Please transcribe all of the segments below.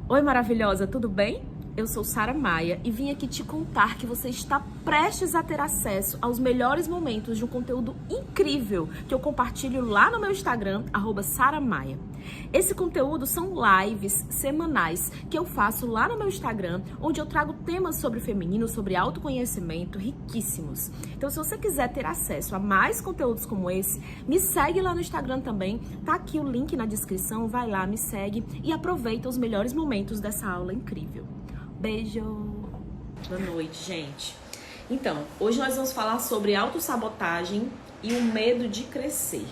Oi, maravilhosa, tudo bem? Eu sou Sara Maia e vim aqui te contar que você está prestes a ter acesso aos melhores momentos de um conteúdo incrível que eu compartilho lá no meu Instagram, @saramaia. Esse conteúdo são lives semanais que eu faço lá no meu Instagram, onde eu trago temas sobre feminino, sobre autoconhecimento, riquíssimos. Então, se você quiser ter acesso a mais conteúdos como esse, me segue lá no Instagram também, tá aqui o link na descrição, vai lá, me segue e aproveita os melhores momentos dessa aula incrível. Beijo! Boa noite, gente. Então, hoje nós vamos falar sobre autossabotagem e o medo de crescer.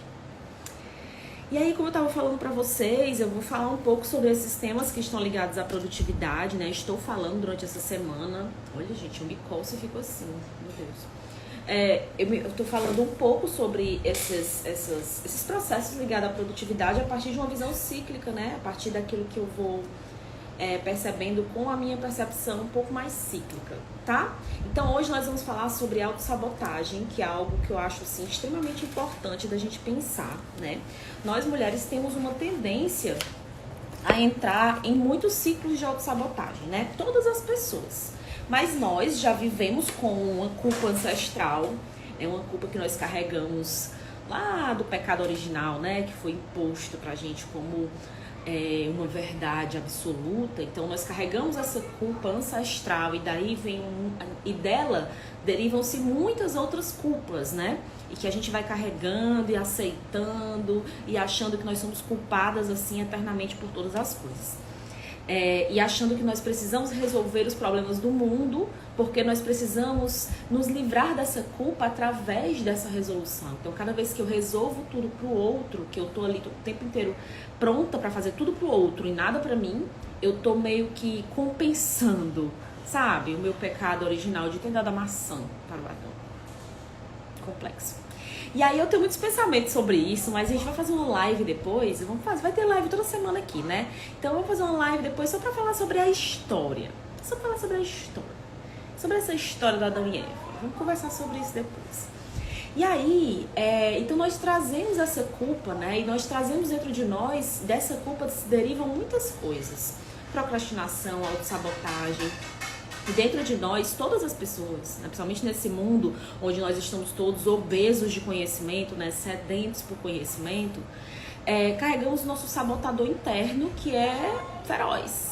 E aí, como eu tava falando pra vocês, eu vou falar um pouco sobre esses temas que estão ligados à produtividade, né? Estou falando durante essa semana. Olha, gente, eu me coço e fico assim, meu Deus. Eu tô falando um pouco sobre esses processos ligados à produtividade a partir de uma visão cíclica, né? A partir daquilo que eu vou percebendo com a minha percepção um pouco mais cíclica, tá? Então hoje nós vamos falar sobre autossabotagem, que é algo que eu acho assim, extremamente importante da gente pensar, né? Nós mulheres temos uma tendência a entrar em muitos ciclos de autossabotagem, né? Todas as pessoas. Mas nós já vivemos com uma culpa ancestral, é uma culpa que nós carregamos lá do pecado original, né? Que foi imposto pra gente como uma verdade absoluta. Então nós carregamos essa culpa ancestral e daí e dela derivam-se muitas outras culpas, né? E que a gente vai carregando e aceitando e achando que nós somos culpadas assim eternamente por todas as coisas. E achando que nós precisamos resolver os problemas do mundo, porque nós precisamos nos livrar dessa culpa através dessa resolução. Então, cada vez que eu resolvo tudo pro outro, que eu tô ali o tempo inteiro pronta pra fazer tudo pro outro e nada pra mim, eu tô meio que compensando, sabe? O meu pecado original de ter dado a maçã para o Adão. Complexo. E aí eu tenho muitos pensamentos sobre isso, mas a gente vai fazer uma live depois, vai ter live toda semana aqui, né? Então vamos fazer uma live depois só pra falar sobre a história. Só pra falar sobre a história. Sobre essa história da Adão e Eva. Vamos conversar sobre isso depois. E aí, então nós trazemos essa culpa, né? E nós trazemos dentro de nós, dessa culpa se derivam muitas coisas. Procrastinação, autossabotagem. E dentro de nós, todas as pessoas, né, principalmente nesse mundo onde nós estamos todos obesos de conhecimento, né, sedentos por conhecimento, carregamos o nosso sabotador interno, que é feroz,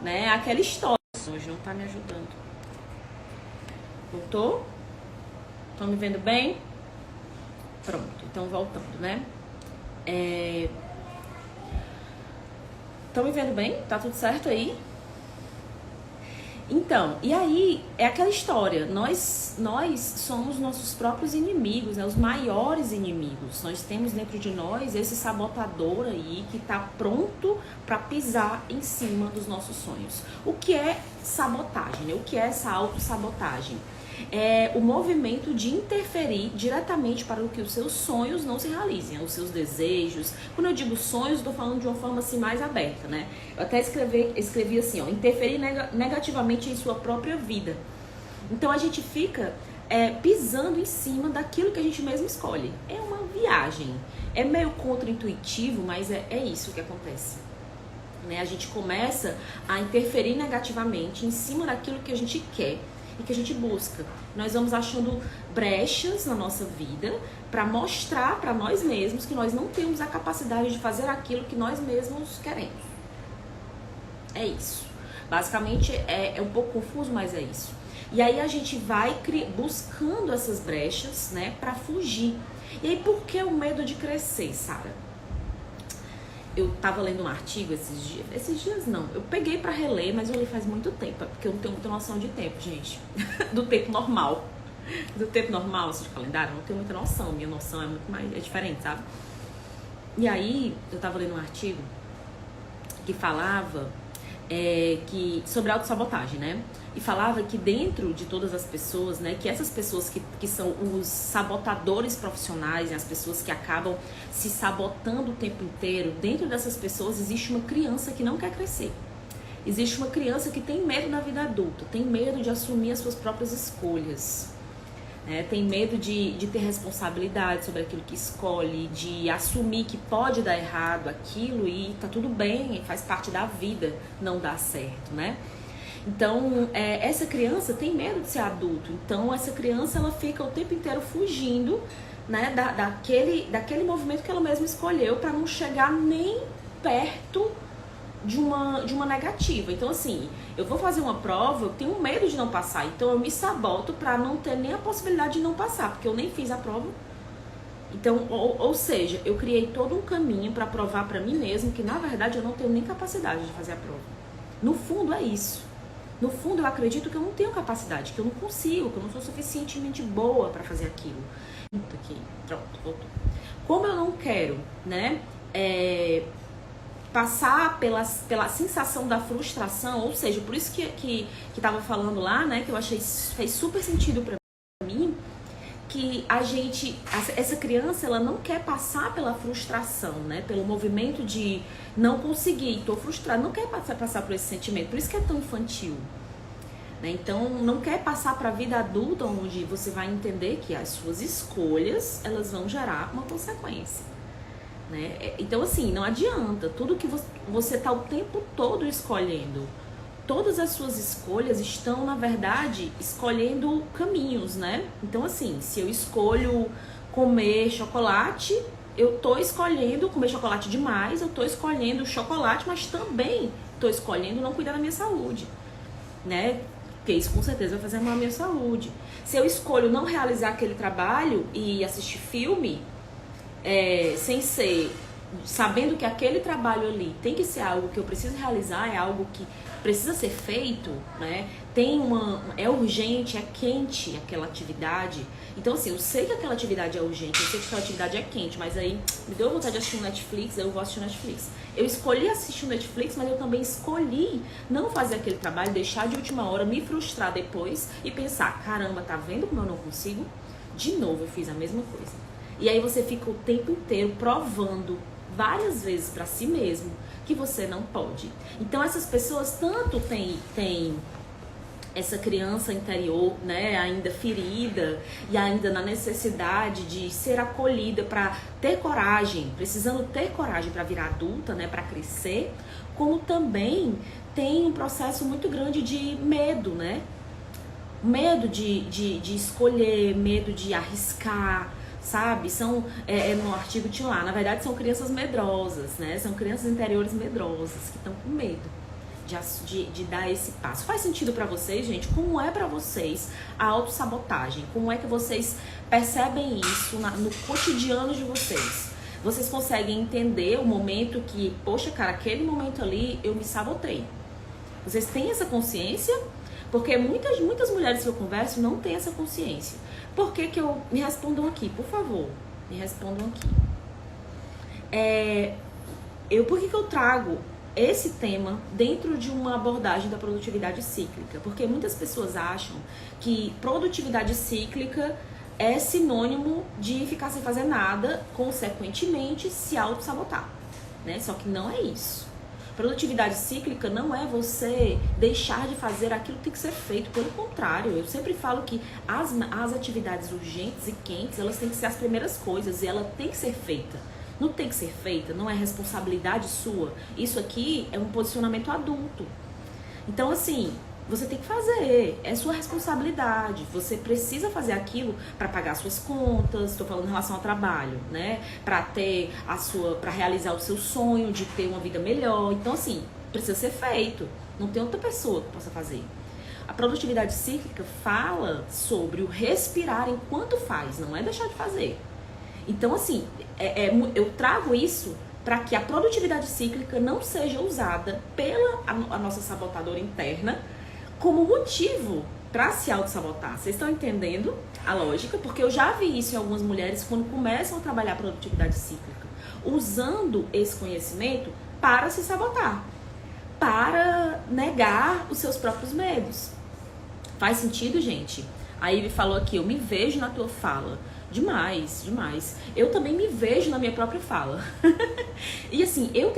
né? Aquela história. Hoje não tá me ajudando. Voltou? Estão me vendo bem? Pronto, então voltando, né? Estão me vendo bem? Tá tudo certo aí? Então, e aí é aquela história, nós somos nossos próprios inimigos, né? Os maiores inimigos. Nós temos dentro de nós esse sabotador aí que tá pronto para pisar em cima dos nossos sonhos. O que é sabotagem, né? O que é essa autossabotagem? É o movimento de interferir diretamente para que os seus sonhos não se realizem, os seus desejos. Quando eu digo sonhos, estou falando de uma forma assim mais aberta, né? Eu até escrevi assim, ó, interferir negativamente em sua própria vida. Então a gente fica pisando em cima daquilo que a gente mesmo escolhe. É uma viagem, é meio contra-intuitivo, mas é isso que acontece. Né? A gente começa a interferir negativamente em cima daquilo que a gente quer e que a gente busca. Nós vamos achando brechas na nossa vida para mostrar para nós mesmos que nós não temos a capacidade de fazer aquilo que nós mesmos queremos. É isso. Basicamente é um pouco confuso, mas é isso. E aí a gente vai buscando essas brechas, né, para fugir. E aí por que o medo de crescer, Sara? Eu tava lendo um artigo esses dias não, eu peguei pra reler, mas eu li faz muito tempo, porque eu não tenho muita noção de tempo, gente, do tempo normal, assim, de calendário, eu não tenho muita noção, minha noção é diferente, sabe? E aí, eu tava lendo um artigo que falava sobre autossabotagem, né? E falava que dentro de todas as pessoas, né, que essas pessoas que são os sabotadores profissionais, né, as pessoas que acabam se sabotando o tempo inteiro, dentro dessas pessoas existe uma criança que não quer crescer. Existe uma criança que tem medo da vida adulta, tem medo de assumir as suas próprias escolhas. né? Tem medo de ter responsabilidade sobre aquilo que escolhe, de assumir que pode dar errado aquilo e tá tudo bem, faz parte da vida não dar certo, né? Então, essa criança tem medo de ser adulto. Então, essa criança, ela fica o tempo inteiro fugindo, né, daquele movimento que ela mesma escolheu para não chegar nem perto de uma negativa. Então, assim, eu vou fazer uma prova, eu tenho medo de não passar. Então, eu me saboto para não ter nem a possibilidade de não passar, porque eu nem fiz a prova. Então, ou seja, eu criei todo um caminho para provar para mim mesmo que, na verdade, eu não tenho nem capacidade de fazer a prova. No fundo, é isso. No fundo, eu acredito que eu não tenho capacidade, que eu não consigo, que eu não sou suficientemente boa para fazer aquilo. Aqui, pronto, voltou. Como eu não quero, né, passar pela sensação da frustração, ou seja, por isso que tava falando lá, né, que eu achei fez super sentido para mim, que essa criança, ela não quer passar pela frustração, né, pelo movimento de não conseguir, tô frustrada, não quer passar por esse sentimento, por isso que é tão infantil, né? Então, não quer passar para a vida adulta, onde você vai entender que as suas escolhas, elas vão gerar uma consequência, né? Então, assim, não adianta, tudo que você tá o tempo todo escolhendo, todas as suas escolhas estão, na verdade, escolhendo caminhos, né? Então, assim, se eu escolho comer chocolate, eu tô escolhendo comer chocolate demais, eu tô escolhendo chocolate, mas também tô escolhendo não cuidar da minha saúde, né? Porque isso com certeza vai fazer mal à minha saúde. Se eu escolho não realizar aquele trabalho e assistir filme, sem ser, sabendo que aquele trabalho ali tem que ser algo que eu preciso realizar, é algo que precisa ser feito, né? É urgente, é quente aquela atividade. Então, assim, eu sei que aquela atividade é urgente, eu sei que aquela atividade é quente, mas aí me deu vontade de assistir um Netflix, eu vou assistir um Netflix. Eu escolhi assistir um Netflix, mas eu também escolhi não fazer aquele trabalho, deixar de última hora, me frustrar depois e pensar, caramba, tá vendo como eu não consigo? De novo, eu fiz a mesma coisa. E aí você fica o tempo inteiro provando várias vezes pra si mesmo que você não pode. Então essas pessoas tanto têm essa criança interior, né, ainda ferida e ainda na necessidade de ser acolhida para ter coragem, precisando ter coragem para virar adulta, né, para crescer, como também tem um processo muito grande de medo, né? Medo de escolher, medo de arriscar, sabe? No artigo tinha lá, na verdade são crianças medrosas, né? São crianças interiores medrosas que estão com medo de dar esse passo. Faz sentido pra vocês, gente? Como é pra vocês a autossabotagem? Como é que vocês percebem isso no cotidiano de vocês? Vocês conseguem entender o momento que, poxa, cara, aquele momento ali eu me sabotei? Vocês têm essa consciência? Porque muitas mulheres que eu converso não têm essa consciência. Por que eu... Me respondam aqui, por favor. Me respondam aqui. Por que eu trago esse tema dentro de uma abordagem da produtividade cíclica? Porque muitas pessoas acham que produtividade cíclica é sinônimo de ficar sem fazer nada, consequentemente se auto-sabotar, né? Só que não é isso. Produtividade cíclica não é você deixar de fazer aquilo que tem que ser feito. Pelo contrário, eu sempre falo que as atividades urgentes e quentes, elas têm que ser as primeiras coisas e ela tem que ser feita. Não tem que ser feita, não é responsabilidade sua. Isso aqui é um posicionamento adulto. Então, assim, você tem que fazer, é sua responsabilidade. Você precisa fazer aquilo para pagar suas contas, estou falando em relação ao trabalho, né? Para realizar o seu sonho de ter uma vida melhor. Então, assim, precisa ser feito. Não tem outra pessoa que possa fazer. A produtividade cíclica fala sobre o respirar enquanto faz, não é deixar de fazer. Então, assim, eu trago isso para que a produtividade cíclica não seja usada pela a nossa sabotadora interna como motivo para se auto-sabotar. Vocês estão entendendo a lógica? Porque eu já vi isso em algumas mulheres quando começam a trabalhar a produtividade cíclica, usando esse conhecimento para se sabotar, para negar os seus próprios medos. Faz sentido, gente? A Ivy falou aqui, eu me vejo na tua fala. Demais, demais. Eu também me vejo na minha própria fala. E assim, eu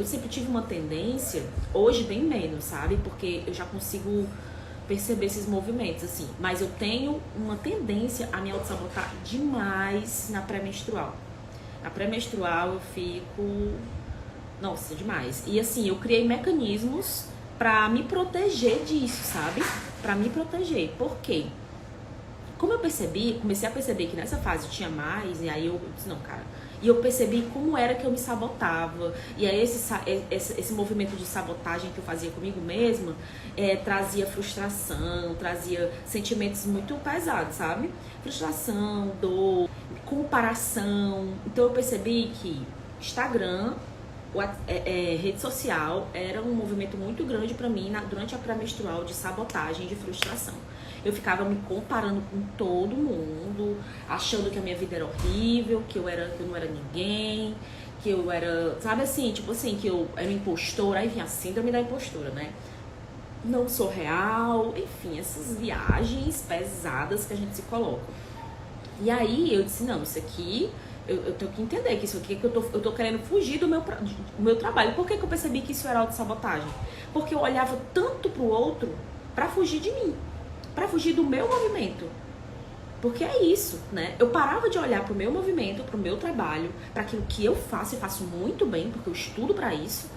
sempre tive uma tendência, hoje bem menos, sabe? Porque eu já consigo perceber esses movimentos, assim. Mas eu tenho uma tendência a me auto-sabotar demais na pré-menstrual. Na pré-menstrual eu fico... Nossa, demais. E assim, eu criei mecanismos pra me proteger disso, sabe? Pra me proteger. Por quê? Como eu comecei a perceber que nessa fase tinha mais, e aí eu disse, não, cara. E eu percebi como era que eu me sabotava. E aí esse movimento de sabotagem que eu fazia comigo mesma trazia frustração, trazia sentimentos muito pesados, sabe? Frustração, dor, comparação. Então eu percebi que Instagram, rede social, era um movimento muito grande pra mim durante a pré-menstrual de sabotagem, de frustração. Eu ficava me comparando com todo mundo, achando que a minha vida era horrível, que eu não era ninguém, que eu era, sabe assim, tipo assim, que eu era impostora, aí vinha a síndrome da impostora, né? Não sou real, enfim, essas viagens pesadas que a gente se coloca. E aí eu disse, não, isso aqui, eu tenho que entender que isso aqui, que eu tô querendo fugir do meu trabalho. Por que eu percebi que isso era autossabotagem? Porque eu olhava tanto pro outro pra fugir de mim, pra fugir do meu movimento. Porque é isso, né? Eu parava de olhar pro meu movimento, pro meu trabalho, pra aquilo que eu faço e faço muito bem, porque eu estudo pra isso,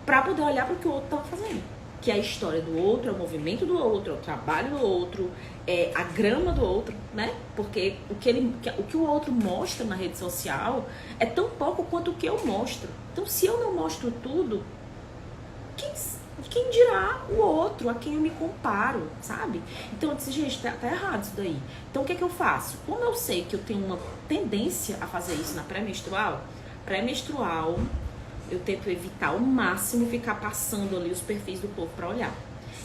pra poder olhar pro que o outro tava fazendo. Que é a história do outro, é o movimento do outro, é o trabalho do outro, é a grama do outro, né? Porque o que o outro mostra na rede social é tão pouco quanto o que eu mostro. Então, se eu não mostro tudo, quem dirá o outro, a quem eu me comparo, sabe? Então eu disse, gente, tá errado isso daí. Então o que é que eu faço? Como eu sei que eu tenho uma tendência a fazer isso na pré-menstrual, eu tento evitar ao máximo ficar passando ali os perfis do povo pra olhar.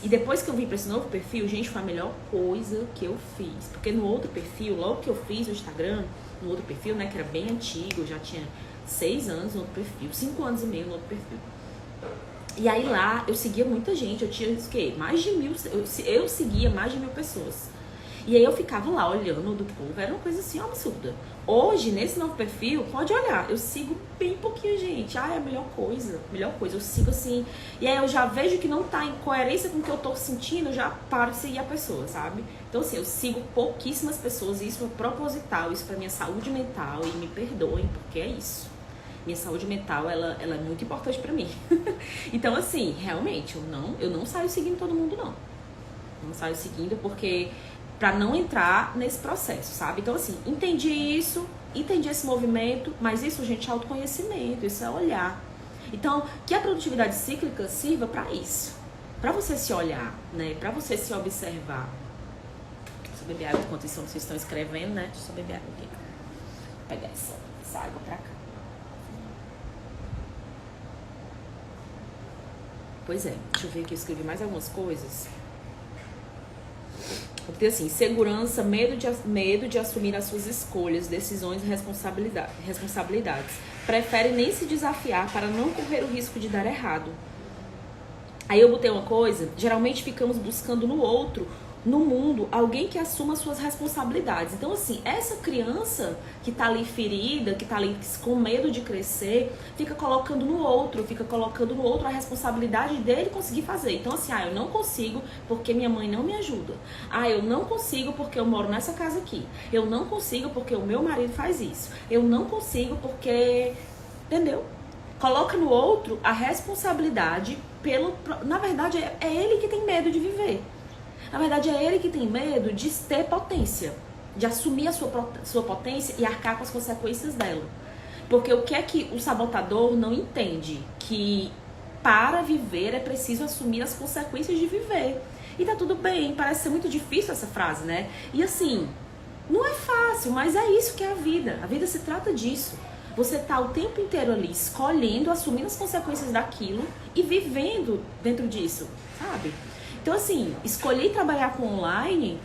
E depois que eu vim pra esse novo perfil, gente, foi a melhor coisa que eu fiz. Porque no outro perfil, logo que eu fiz o Instagram, no outro perfil, né, que era bem antigo, eu já tinha 6 anos no outro perfil, 5 anos e meio no outro perfil. E aí lá eu seguia muita gente, eu tinha o quê? Mais de 1000, eu seguia mais de 1000 pessoas. E aí eu ficava lá olhando do povo, era uma coisa assim absurda. Hoje, nesse novo perfil, pode olhar, eu sigo bem pouquinho gente. Ah, é a melhor coisa, eu sigo assim. E aí eu já vejo que não tá em coerência com o que eu tô sentindo, eu já paro de seguir a pessoa, sabe? Então assim, eu sigo pouquíssimas pessoas, e isso é proposital, isso pra minha saúde mental, e me perdoem, porque é isso. Minha saúde mental, ela é muito importante pra mim. Então assim, realmente, eu não saio seguindo todo mundo, não. Não saio seguindo porque... pra não entrar nesse processo, sabe? Então, assim, entendi isso, entendi esse movimento, mas isso, gente, é autoconhecimento, isso é olhar. Então, que a produtividade cíclica sirva pra isso. Pra você se olhar, né? Pra você se observar. Deixa eu beber água enquanto isso vocês estão escrevendo, né? Deixa eu beber água aqui. Vou pegar essa água pra cá. Pois é, deixa eu ver aqui, eu escrevi mais algumas coisas. Porque assim, segurança, medo de assumir as suas escolhas, decisões e responsabilidades. Prefere nem se desafiar para não correr o risco de dar errado. Aí eu botei uma coisa, geralmente ficamos buscando no outro, no mundo, alguém que assuma suas responsabilidades. Então assim, essa criança que tá ali ferida, que tá ali com medo de crescer, fica colocando no outro a responsabilidade dele conseguir fazer. Então assim, eu não consigo porque minha mãe não me ajuda. Eu não consigo porque eu moro nessa casa aqui. Eu não consigo porque o meu marido faz isso. Eu não consigo porque... Entendeu? Coloca no outro a responsabilidade na verdade, é ele que tem medo de viver. Na verdade, é ele que tem medo de ter potência, de assumir a sua potência e arcar com as consequências dela. Porque o que é que o sabotador não entende? Que para viver é preciso assumir as consequências de viver. E tá tudo bem, parece ser muito difícil essa frase, né? E assim, não é fácil, mas é isso que é a vida. A vida se trata disso. Você tá o tempo inteiro ali escolhendo, assumindo as consequências daquilo e vivendo dentro disso, sabe? Então, assim, escolhi trabalhar com online,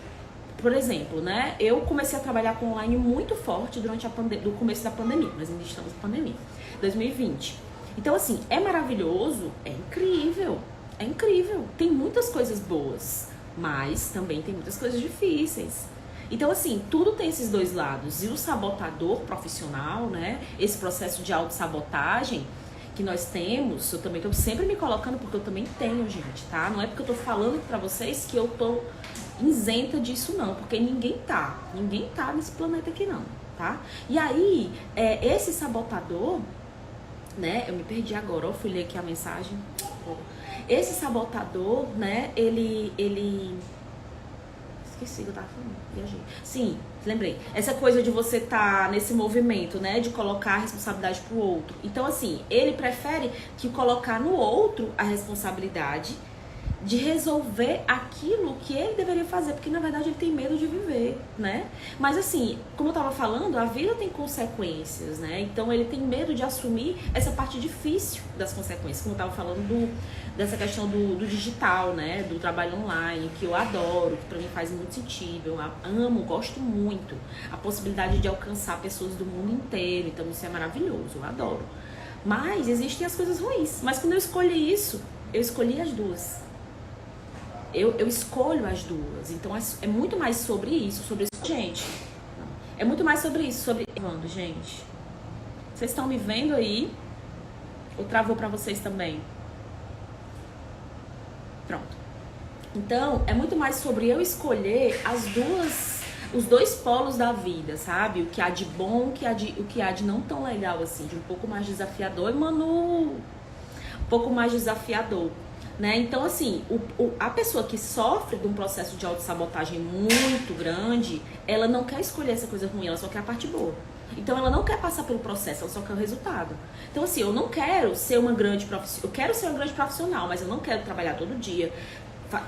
por exemplo, né? Eu comecei a trabalhar com online muito forte durante do começo da pandemia. Nós ainda estamos na pandemia, 2020. Então, assim, é maravilhoso, é incrível, é incrível. Tem muitas coisas boas, mas também tem muitas coisas difíceis. Então, assim, tudo tem esses dois lados. E o sabotador profissional, né? Esse processo de autossabotagem, que nós temos, eu também tô sempre me colocando porque eu também tenho, gente, tá? Não é porque eu tô falando pra vocês que eu tô isenta disso, não, porque ninguém tá nesse planeta aqui, não, tá? E aí, esse sabotador, né, eu me perdi agora, eu fui ler aqui a mensagem. Esse sabotador, né, ele... Esqueci o que eu tava falando, viajei. Sim, lembrei. Essa coisa de você tá nesse movimento, né, de colocar a responsabilidade pro outro. Então, assim, ele prefere que colocar no outro a responsabilidade de resolver aquilo que ele deveria fazer, porque na verdade ele tem medo de viver, né? Mas assim, como eu tava falando, a vida tem consequências, né? Então ele tem medo de assumir essa parte difícil das consequências, como eu tava falando dessa questão do digital, né? Do trabalho online, que eu adoro, que pra mim faz muito sentido, eu amo, gosto muito. A possibilidade de alcançar pessoas do mundo inteiro, então isso é maravilhoso, eu adoro. Mas existem as coisas ruins. Mas quando eu escolhi isso, eu escolhi as duas. Eu escolho as duas. Então é muito mais sobre isso, sobre isso. Gente, é muito mais sobre isso, sobre... Gente, vocês estão me vendo aí? Ou travou pra vocês também? Pronto. Então, é muito mais sobre eu escolher os dois polos da vida, sabe? O que há de bom, o que há de não tão legal, assim, de um pouco mais desafiador. E, Manu, um pouco mais desafiador. Né? Então, assim, a pessoa que sofre de um processo de autossabotagem muito grande, ela não quer escolher essa coisa ruim, ela só quer a parte boa. Então, ela não quer passar pelo processo, ela só quer o resultado. Então, assim, eu não quero ser uma grande profissional, eu quero ser uma grande profissional, mas eu não quero trabalhar todo dia,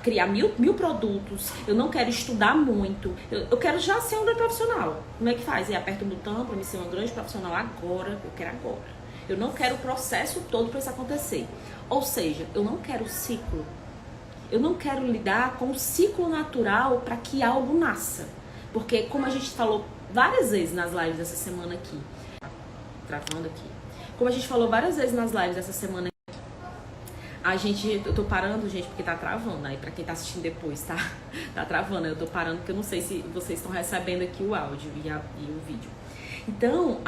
criar mil produtos, eu não quero estudar muito, eu quero já ser uma grande profissional. Como é que faz? Aperta o botão para me ser uma grande profissional agora, eu quero agora. Eu não quero o processo todo para isso acontecer. Ou seja, eu não quero ciclo. Eu não quero lidar com o ciclo natural para que algo nasça. Porque, como a gente falou várias vezes nas lives dessa semana aqui, travando aqui, como a gente falou várias vezes nas lives dessa semana aqui, eu tô parando, gente, porque tá travando. Aí, pra quem tá assistindo depois, tá travando. Eu tô parando porque eu não sei se vocês estão recebendo aqui o áudio e o vídeo. Então,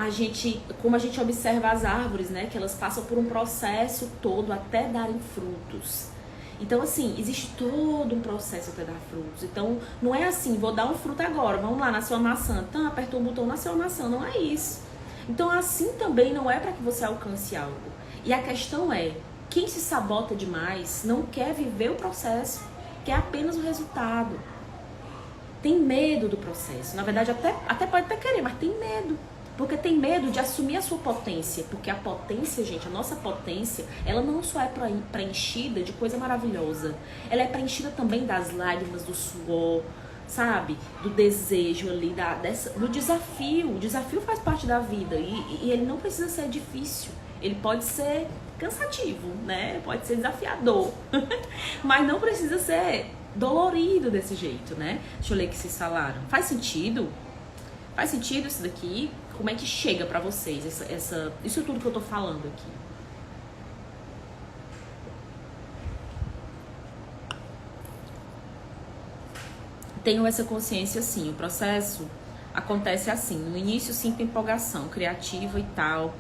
como a gente observa as árvores, né, que elas passam por um processo todo até darem frutos. Então, assim, existe todo um processo até dar frutos. Então, não é assim, vou dar um fruto agora, vamos lá, nasceu a maçã. Então, apertou o botão, nasceu a maçã. Não é isso. Então, assim também não é para que você alcance algo. E a questão é, quem se sabota demais não quer viver o processo, quer apenas o resultado. Tem medo do processo. Na verdade, até pode até querer, mas tem medo. Porque tem medo de assumir a sua potência. Porque a potência, gente, a nossa potência, ela não só é preenchida de coisa maravilhosa. Ela é preenchida também das lágrimas, do suor, sabe? Do desejo ali, do desafio. O desafio faz parte da vida. E ele não precisa ser difícil. Ele pode ser cansativo, né? Pode ser desafiador. Mas não precisa ser dolorido desse jeito, né? Deixa eu ler o que vocês falaram. Faz sentido? Faz sentido isso daqui? Como é que chega pra vocês isso tudo que eu tô falando aqui? Tenho essa consciência assim, o processo acontece assim, no início sinto empolgação criativa e tal,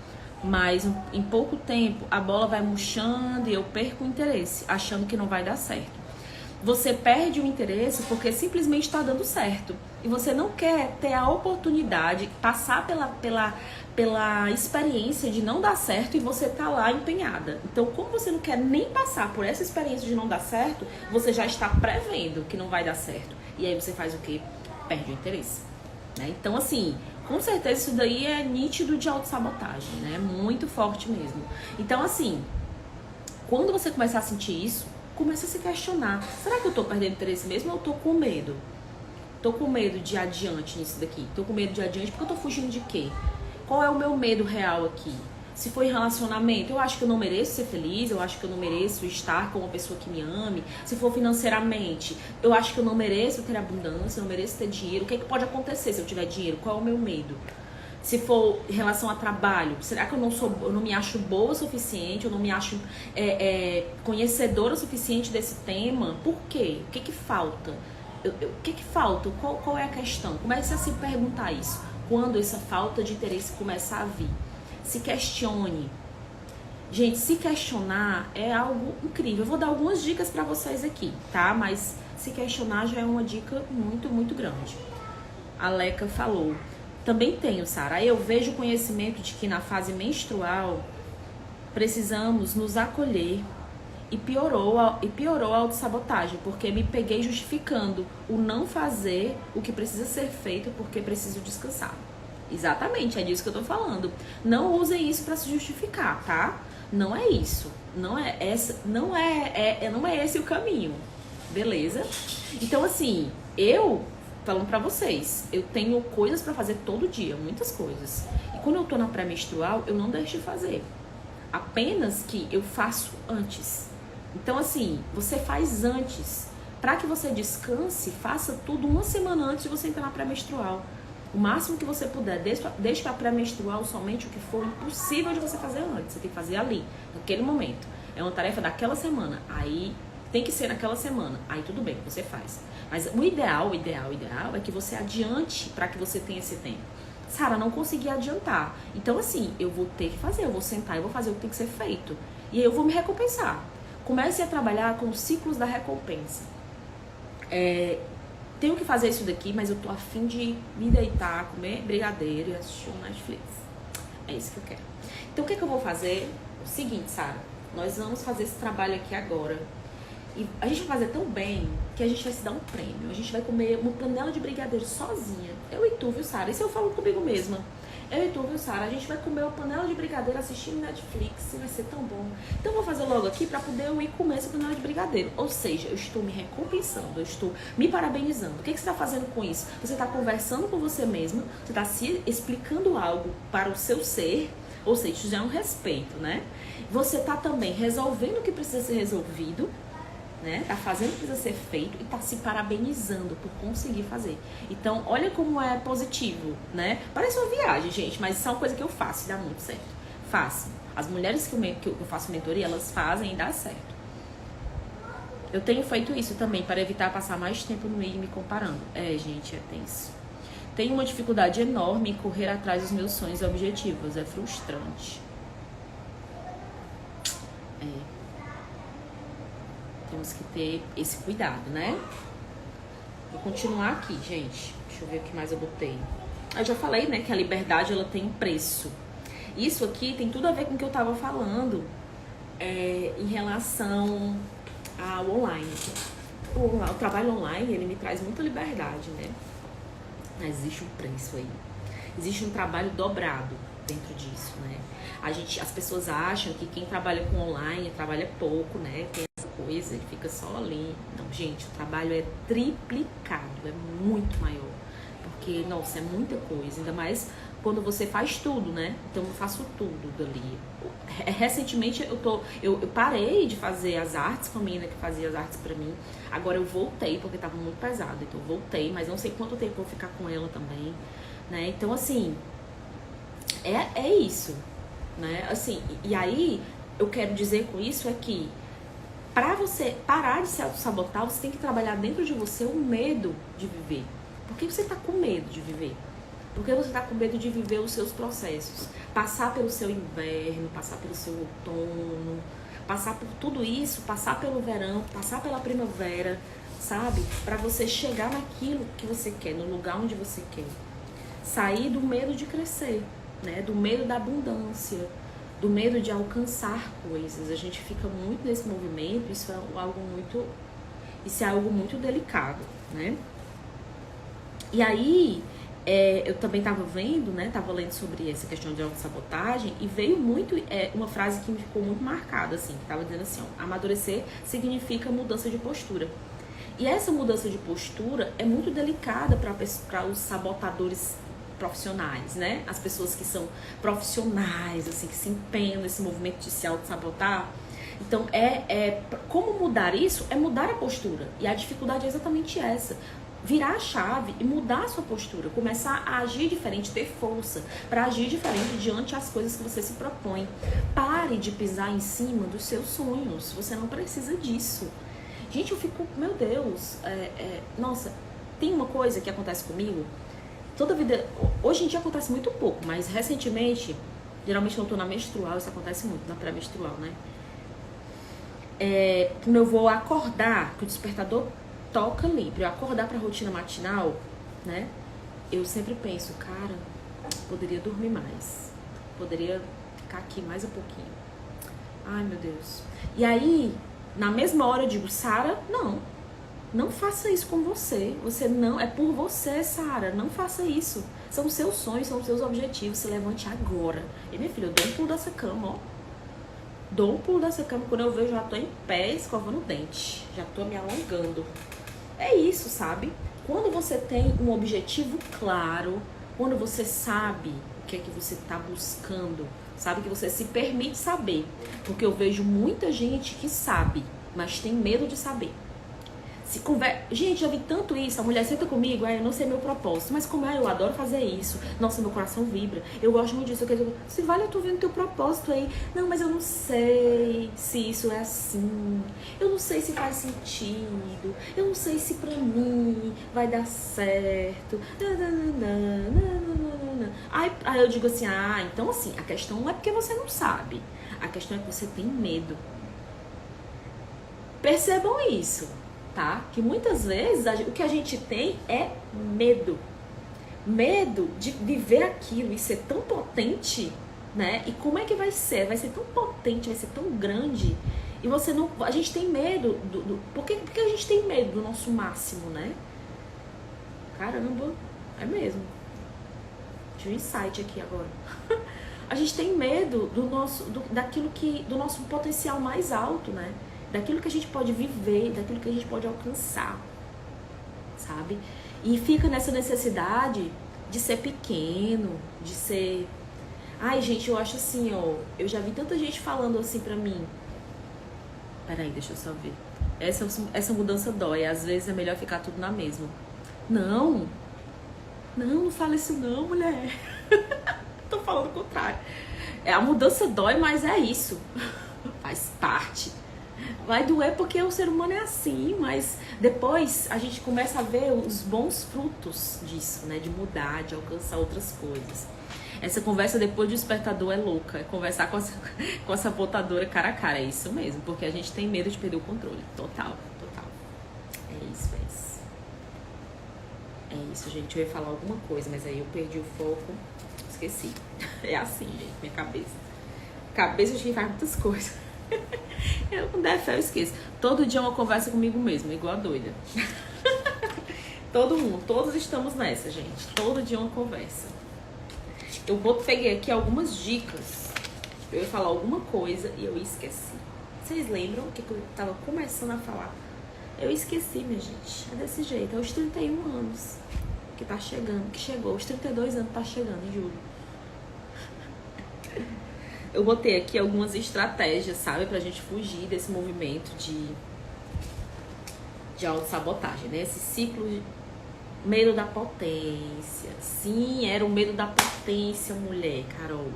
mas em pouco tempo a bola vai murchando e eu perco o interesse, achando que não vai dar certo. Você perde o interesse porque simplesmente está dando certo. E você não quer ter a oportunidade, passar pela experiência de não dar certo e você tá lá empenhada. Então, como você não quer nem passar por essa experiência de não dar certo, você já está prevendo que não vai dar certo. E aí você faz o quê? Perde o interesse. Né? Então, assim, com certeza isso daí é nítido de autossabotagem, né? Muito forte mesmo. Então, assim, quando você começar a sentir isso, começa a se questionar. Será que eu tô perdendo interesse mesmo ou eu tô com medo? Tô com medo de ir adiante nisso daqui. Tô com medo de ir adiante porque eu tô fugindo de quê? Qual é o meu medo real aqui? Se for em relacionamento, eu acho que eu não mereço ser feliz, eu acho que eu não mereço estar com uma pessoa que me ame. Se for financeiramente, eu acho que eu não mereço ter abundância, eu não mereço ter dinheiro. O que é que pode acontecer se eu tiver dinheiro? Qual é o meu medo? Se for em relação a trabalho, será que eu não me acho boa o suficiente? Eu não me acho conhecedora o suficiente desse tema? Por quê? O que que falta? O que que falta? Qual é a questão? Comece a se perguntar isso. Quando essa falta de interesse começar a vir. Se questione. Gente, se questionar é algo incrível. Eu vou dar algumas dicas pra vocês aqui, tá? Mas se questionar já é uma dica muito, muito grande. A Leca falou. Também tenho, Sara. Eu vejo o conhecimento de que na fase menstrual precisamos nos acolher e piorou a autossabotagem, porque me peguei justificando o não fazer o que precisa ser feito porque preciso descansar. Exatamente, é disso que eu tô falando. Não usem isso pra se justificar, tá? Não é isso. Não é esse o caminho. Beleza? Então, assim, falando pra vocês, eu tenho coisas pra fazer todo dia, muitas coisas. E quando eu tô na pré-menstrual, eu não deixo de fazer. Apenas que eu faço antes. Então, assim, você faz antes. Pra que você descanse, faça tudo uma semana antes de você entrar na pré-menstrual. O máximo que você puder, deixe pra pré-menstrual somente o que for impossível de você fazer antes. Você tem que fazer ali, naquele momento. É uma tarefa daquela semana. Aí tem que ser naquela semana. Aí tudo bem, você faz. Mas o ideal é que você adiante para que você tenha esse tempo. Sara, não consegui adiantar. Então, assim, eu vou ter que fazer, eu vou sentar e vou fazer o que tem que ser feito. E aí eu vou me recompensar. Comece a trabalhar com os ciclos da recompensa. Tenho que fazer isso daqui, mas eu tô afim de me deitar, comer brigadeiro e assistir um Netflix. É isso que eu quero. Então, o que eu vou fazer? O seguinte, Sara, nós vamos fazer esse trabalho aqui agora. E a gente vai fazer tão bem que a gente vai se dar um prêmio. A gente vai comer uma panela de brigadeiro sozinha. Eu e tu, viu, Sara? Isso eu falo comigo mesma. Eu e tu, viu, Sara? A gente vai comer uma panela de brigadeiro assistindo Netflix. E vai ser tão bom. Então eu vou fazer logo aqui pra poder eu ir comer essa panela de brigadeiro. Ou seja, eu estou me recompensando. Eu estou me parabenizando. O que você está fazendo com isso? Você está conversando com você mesma. Você está se explicando algo para o seu ser. Ou seja, isso já é um respeito, né? Você está também resolvendo o que precisa ser resolvido. Né? Tá fazendo o que precisa ser feito e tá se parabenizando por conseguir fazer. Então, olha como é positivo, né? Parece uma viagem, gente, mas isso é uma coisa que eu faço e dá muito certo. Faço. As mulheres que eu faço mentoria, elas fazem e dá certo. Eu tenho feito isso também para evitar passar mais tempo no IG me comparando. Gente, é tenso. Tenho uma dificuldade enorme em correr atrás dos meus sonhos e objetivos. É frustrante. Temos que ter esse cuidado, né? Vou continuar aqui, gente. Deixa eu ver o que mais eu botei. Eu já falei, né, que a liberdade, ela tem um preço. Isso aqui tem tudo a ver com o que eu tava falando em relação ao online. O trabalho online, ele me traz muita liberdade, né? Mas existe um preço aí. Existe um trabalho dobrado dentro disso, né? As pessoas acham que quem trabalha com online trabalha pouco, né? Tem essa coisa, ele fica só ali. Não, gente, o trabalho é triplicado, é muito maior. Porque, nossa, é muita coisa. Ainda mais quando você faz tudo, né? Então eu faço tudo dali. Recentemente eu parei de fazer as artes com a menina que fazia as artes pra mim. Agora eu voltei, porque tava muito pesado. Então eu voltei, mas não sei quanto tempo eu vou ficar com ela também, né? Então, assim, é isso, né? Assim, e aí eu quero dizer com isso é que pra você parar de se auto-sabotar, você tem que trabalhar dentro de você o medo de viver. Por que você tá com medo de viver? Porque você tá com medo de viver os seus processos. Passar pelo seu inverno, passar pelo seu outono, passar por tudo isso, passar pelo verão, passar pela primavera, sabe? Pra você chegar naquilo que você quer, no lugar onde você quer. Sair do medo de crescer, né? Do medo da abundância, do medo de alcançar coisas. A gente fica muito nesse movimento, isso é algo muito delicado, né? E aí, eu também estava vendo, né? Tava lendo sobre essa questão de autossabotagem e veio muito uma frase que me ficou muito marcada, assim, que tava dizendo assim, ó, amadurecer significa mudança de postura. E essa mudança de postura é muito delicada para os sabotadores profissionais, né? As pessoas que são profissionais, assim, que se empenham nesse movimento de se auto-sabotar. Então, como mudar isso? É mudar a postura. E a dificuldade é exatamente essa. Virar a chave e mudar a sua postura. Começar a agir diferente, ter força para agir diferente diante das coisas que você se propõe. Pare de pisar em cima dos seus sonhos. Você não precisa disso. Gente, eu fico, meu Deus, nossa, tem uma coisa que acontece comigo, toda vida, hoje em dia acontece muito pouco, mas recentemente Geralmente quando eu tô na menstrual, isso acontece muito, na pré-menstrual, né? Quando eu vou acordar, que o despertador toca ali, pra eu acordar pra rotina matinal, né? Eu sempre penso, cara, poderia dormir mais. Poderia ficar aqui mais um pouquinho. Ai, meu Deus. E aí, na mesma hora eu digo, Sara, não faça isso com você. Você não, é por você, Sara. Não faça isso. São os seus sonhos, são os seus objetivos. Se levante agora. E minha filha, eu dou um pulo dessa cama, ó. Dou um pulo dessa cama. Quando eu vejo, já tô em pé, escovando o dente. Já tô me alongando. É isso, sabe? Quando você tem um objetivo claro, quando você sabe o que é que você tá buscando, sabe, que você se permite saber. Porque eu vejo muita gente que sabe, mas tem medo de saber. Gente, já vi tanto isso. A mulher senta comigo, eu não sei meu propósito. Mas como eu adoro fazer isso. Nossa, meu coração vibra. Eu gosto muito disso. Se vale, eu tô vendo teu propósito aí. Não, mas eu não sei se isso é assim. Eu não sei se faz sentido. Eu não sei se pra mim vai dar certo. Aí eu digo assim, então assim, a questão não é porque você não sabe. A questão é que você tem medo. Percebam isso. Tá? Que muitas vezes o que a gente tem é medo. Medo de viver aquilo e ser tão potente, né? E como é que vai ser? Vai ser tão potente, vai ser tão grande. E você não. A gente tem medo por que a gente tem medo do nosso máximo, né? Caramba, é mesmo. Tive um insight aqui agora. A gente tem medo do nosso potencial mais alto, né? Daquilo que a gente pode viver, daquilo que a gente pode alcançar, sabe? E fica nessa necessidade de ser pequeno, de ser... Ai, gente, eu acho assim, ó, eu já vi tanta gente falando assim pra mim. Peraí, deixa eu só ver. Essa mudança dói, às vezes é melhor ficar tudo na mesma. Não fala isso não, mulher. Tô falando o contrário. A mudança dói, mas é isso. Faz parte. Vai doer porque o ser humano é assim, mas depois a gente começa a ver os bons frutos disso, né? De mudar, de alcançar outras coisas. Essa conversa depois do despertador é louca. É conversar com essa botadora cara a cara. É isso mesmo, porque a gente tem medo de perder o controle. Total. É isso. É isso, gente. Eu ia falar alguma coisa, mas aí eu perdi o foco. Esqueci. É assim, gente, minha cabeça. Cabeça de quem faz muitas coisas. Eu com der fé eu esqueço. Todo dia é uma conversa comigo mesmo, igual a doida. Todos estamos nessa, gente. Todo dia é uma conversa. Eu peguei aqui algumas dicas. Eu ia falar alguma coisa e eu esqueci. Vocês lembram o que eu tava começando a falar? Eu esqueci, minha gente. É desse jeito. É os 31 anos que tá chegando, que chegou. Os 32 anos tá chegando em julho. Eu botei aqui algumas estratégias, sabe? Pra gente fugir desse movimento de autossabotagem, né? Esse ciclo de medo da potência. Sim, era o medo da potência, mulher, Carol.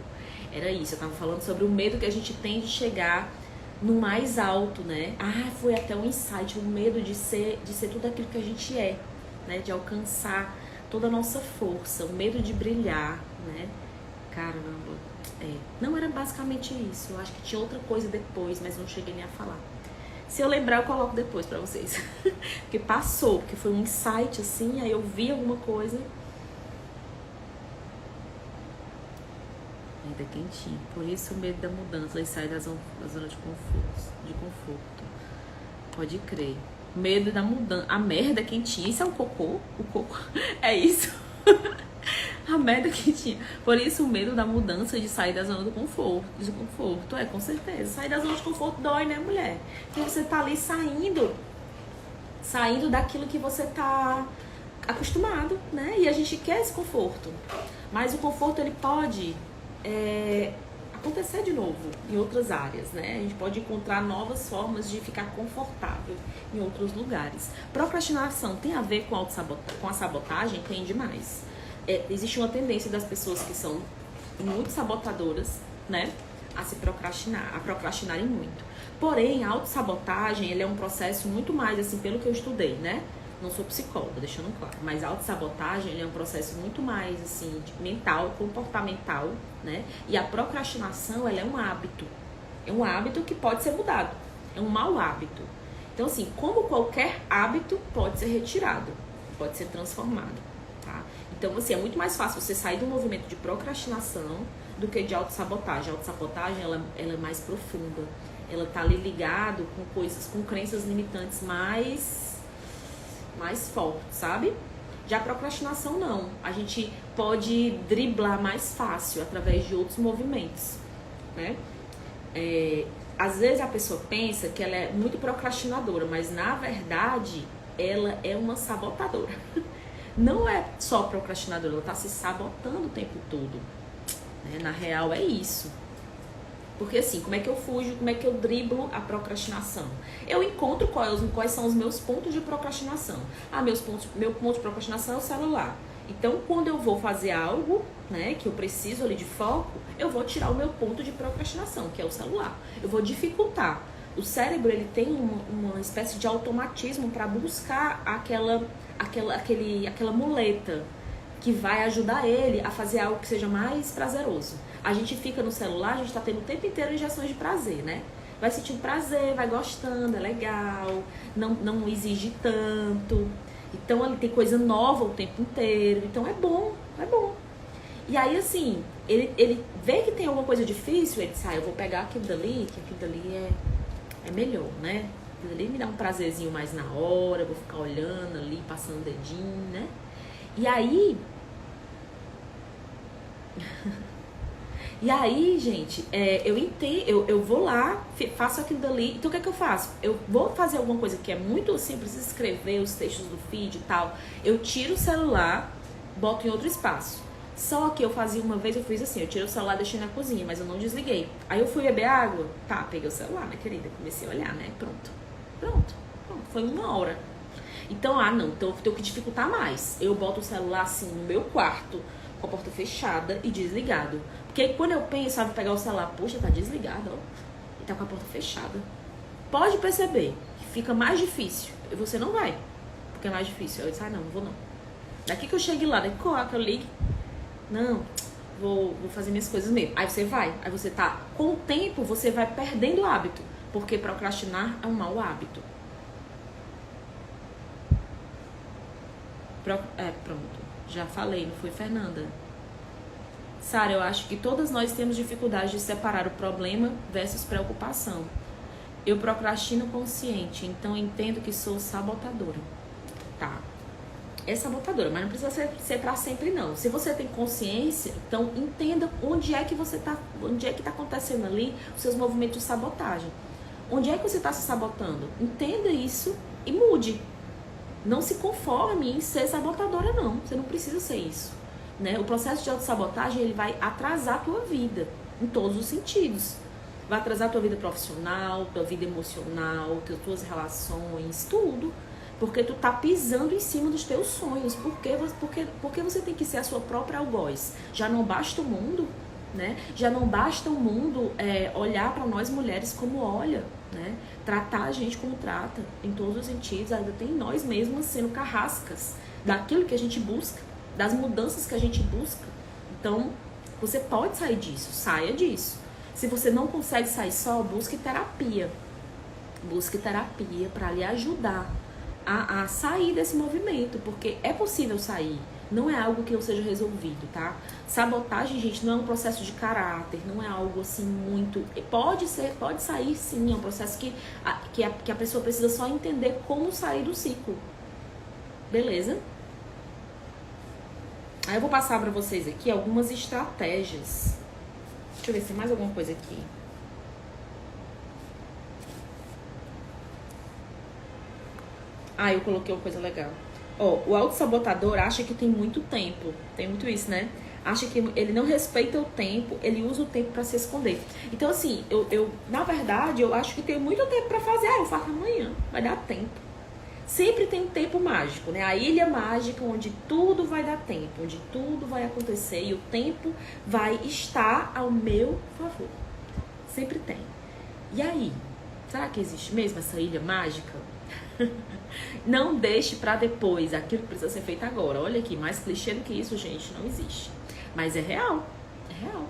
Era isso, eu tava falando sobre o medo que a gente tem de chegar no mais alto, né? Foi até um insight, o medo de ser tudo aquilo que a gente é, né? De alcançar toda a nossa força, o medo de brilhar, né? Caramba. Não era basicamente isso. Eu acho que tinha outra coisa depois, mas não cheguei nem a falar. Se eu lembrar, eu coloco depois pra vocês. Porque passou, porque foi um insight assim, aí eu vi alguma coisa. Ainda quentinho. Por isso o medo da mudança, e sai da zona de conforto. Pode crer. Medo da mudança. A merda quentinha. Isso é um cocô? O cocô é isso? A merda que tinha. Por isso o medo da mudança, de sair da zona do conforto. Com certeza. Sair da zona de conforto dói, né, mulher? Porque você tá ali saindo daquilo que você tá acostumado, né? E a gente quer esse conforto. Mas o conforto, ele pode acontecer de novo em outras áreas, né? A gente pode encontrar novas formas de ficar confortável em outros lugares. Procrastinação tem a ver com a sabotagem? Tem demais. Existe uma tendência das pessoas que são muito sabotadoras, né, a procrastinarem muito. Porém, a autossabotagem, ele é um processo muito mais, assim, pelo que eu estudei, né, Não sou psicóloga, deixando claro. Mas a autossabotagem, ele é um processo muito mais, assim, mental, comportamental, né? E a procrastinação, ela é um hábito. É um hábito que pode ser mudado. É um mau hábito. Então, assim, como qualquer hábito pode ser retirado, pode ser transformado, tá? Então, assim, é muito mais fácil você sair do movimento de procrastinação do que de autossabotagem. A autossabotagem, ela é mais profunda. Ela tá ali ligado com coisas, com crenças limitantes mais fortes, sabe? Já a procrastinação, não. A gente pode driblar mais fácil através de outros movimentos, né? Às vezes a pessoa pensa que ela é muito procrastinadora, mas na verdade ela é uma sabotadora. Não é só procrastinadora, ela tá se sabotando o tempo todo, né? Na real é isso. Porque assim, como é que eu fujo, como é que eu driblo a procrastinação? Eu encontro quais são os meus pontos de procrastinação. Meu ponto de procrastinação é o celular. Então, quando eu vou fazer algo, né, que eu preciso ali de foco, eu vou tirar o meu ponto de procrastinação, que é o celular. Eu vou dificultar. O cérebro, ele tem uma espécie de automatismo para buscar aquela muleta que vai ajudar ele a fazer algo que seja mais prazeroso. A gente fica no celular, a gente tá tendo o tempo inteiro injeções de prazer, né? Vai sentindo prazer, vai gostando, é legal, não exige tanto. Então, ele tem coisa nova o tempo inteiro. Então, é bom, é bom. E aí, assim, ele vê que tem alguma coisa difícil, ele diz, eu vou pegar aquilo dali, que aquilo dali é melhor, né? Aquilo dali me dá um prazerzinho mais na hora, eu vou ficar olhando ali, passando o dedinho, né? E aí... E aí, gente, eu vou lá, faço aquilo dali. Então, o que é que eu faço? Eu vou fazer alguma coisa que é muito simples, escrever os textos do feed e tal. Eu tiro o celular, boto em outro espaço. Só que eu fiz assim, eu tirei o celular, deixei na cozinha, mas eu não desliguei. Aí eu fui beber água, tá, peguei o celular, né, querida? Comecei a olhar, né, pronto. Foi 1 hora. Então, então eu tenho que dificultar mais. Eu boto o celular, assim, no meu quarto, com a porta fechada e desligado. Porque quando eu penso, sabe, pegar o celular, poxa, tá desligado, ó, e tá com a porta fechada. Pode perceber que fica mais difícil. E você não vai, porque é mais difícil. Eu disse, não vou não. Daqui que eu chegue lá, daqui que eu ligue, não, vou fazer minhas coisas mesmo. Aí você vai, aí você tá, com o tempo, você vai perdendo o hábito, porque procrastinar é um mau hábito. Pronto, já falei, não foi, Fernanda? Sara, eu acho que todas nós temos dificuldade de separar o problema versus preocupação. Eu procrastino consciente, então entendo que sou sabotadora. Tá. É sabotadora, mas não precisa ser pra sempre, não. Se você tem consciência, então entenda onde é que tá acontecendo ali os seus movimentos de sabotagem. Onde é que você está se sabotando? Entenda isso e mude. Não se conforme em ser sabotadora, não. Você não precisa ser isso. Né? O processo de autossabotagem, ele vai atrasar a tua vida, em todos os sentidos. Vai atrasar a tua vida profissional, tua vida emocional, tuas relações, tudo. Porque tu tá pisando em cima dos teus sonhos. Porque você tem que ser a sua própria algoz. Já não basta o mundo, né? Já não basta o mundo olhar para nós mulheres como olha, né? Tratar a gente como trata, em todos os sentidos. Ainda tem nós mesmas sendo carrascas daquilo que a gente busca, das mudanças que a gente busca. Então, você pode sair disso, saia disso. Se você não consegue sair só, busque terapia. Busque terapia para lhe ajudar a sair desse movimento, porque é possível sair. Não é algo que não seja resolvido, tá? Sabotagem, gente, não é um processo de caráter, não é algo assim muito... Pode sair sim, é um processo que a pessoa precisa só entender como sair do ciclo. Beleza? Aí eu vou passar pra vocês aqui algumas estratégias. Deixa eu ver se tem mais alguma coisa aqui. Eu coloquei uma coisa legal. O autossabotador acha que tem muito tempo. Tem muito isso, né? Acha que ele não respeita o tempo, ele usa o tempo pra se esconder. Então, assim, na verdade, eu acho que tem muito tempo pra fazer. Eu faço amanhã, vai dar tempo. Sempre tem um tempo mágico, né? A ilha mágica onde tudo vai dar tempo, onde tudo vai acontecer e o tempo vai estar ao meu favor. Sempre tem. E aí, Será que existe mesmo essa ilha mágica? Não deixe pra depois aquilo que precisa ser feito agora. Olha aqui, mais clichê do que isso, gente, não existe. Mas é real, é real.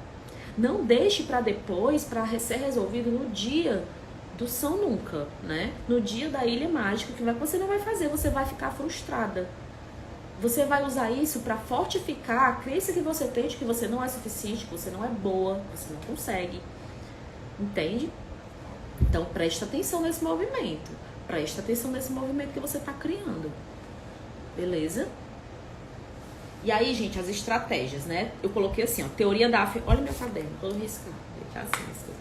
Não deixe pra depois, pra ser resolvido no dia do São Nunca, né? No dia da ilha mágica, que você não vai fazer, você vai ficar frustrada. Você vai usar isso pra fortificar a crença que você tem de que você não é suficiente, que você não é boa, que você não consegue. Entende? Então presta atenção nesse movimento. Presta atenção nesse movimento que você tá criando. Beleza? E aí, gente, as estratégias, né? Eu coloquei assim, ó, teoria da... Olha meu caderno, vou riscar. Deixar assim,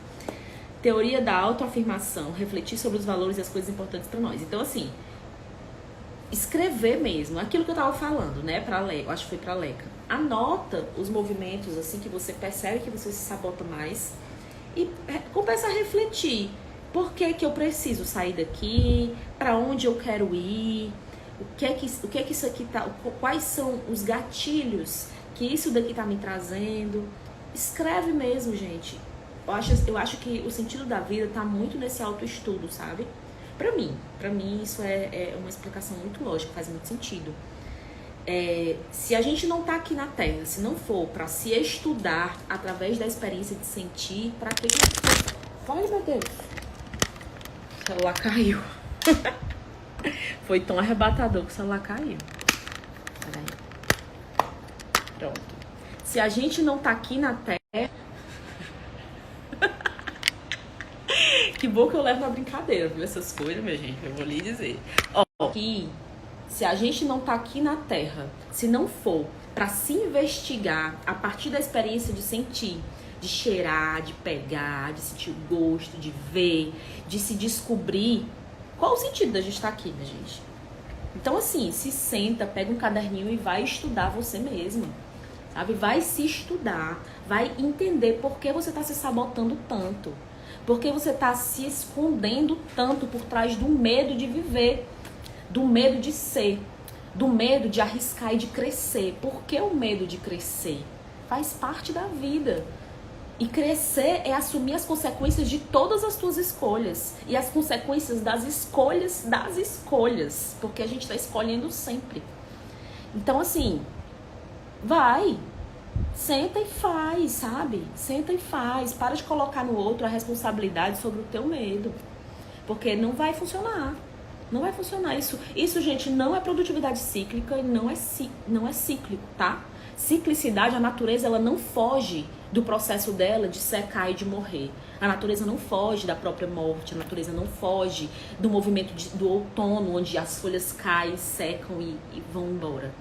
teoria da autoafirmação, refletir sobre os valores e as coisas importantes pra nós. Então, assim, escrever mesmo, aquilo que eu tava falando, né, pra Leca, acho que foi pra Leca. Anota os movimentos, assim, que você percebe que você se sabota mais e começa a refletir. Por que que eu preciso sair daqui? Pra onde eu quero ir? O que é que isso aqui tá... Quais são os gatilhos que isso daqui tá me trazendo? Escreve mesmo, gente. Eu acho que o sentido da vida tá muito nesse autoestudo, sabe? Pra mim isso é uma explicação muito lógica, faz muito sentido. Se a gente não tá aqui na Terra, se não for pra se estudar através da experiência de sentir, pra que... Ai, meu Deus. O celular caiu. Foi tão arrebatador que o celular caiu. Peraí. Pronto. Se a gente não tá aqui na Terra... Que bom que eu levo na brincadeira, viu? Essas coisas, minha gente, eu vou lhe dizer. Ó, que se a gente não tá aqui na Terra, se não for pra se investigar a partir da experiência de sentir, de cheirar, de pegar, de sentir o gosto, de ver, de se descobrir, qual o sentido da gente estar aqui, minha gente? Então, assim, se senta, pega um caderninho e vai estudar você mesma, sabe? Vai se estudar, vai entender por que você tá se sabotando tanto. Por que você tá se escondendo tanto por trás do medo de viver, do medo de ser, do medo de arriscar e de crescer. Por que o medo de crescer? Faz parte da vida. E crescer é assumir as consequências de todas as tuas escolhas. E as consequências das escolhas. Porque a gente tá escolhendo sempre. Então, assim, vai. Senta e faz, sabe? Senta e faz. Para de colocar no outro a responsabilidade sobre o teu medo. Porque não vai funcionar. Não vai funcionar. Isso, gente, não é produtividade cíclica e não é cíclico, tá? Ciclicidade, a natureza, ela não foge do processo dela de secar e de morrer. A natureza não foge da própria morte. A natureza não foge do movimento do outono, onde as folhas caem, secam e vão embora.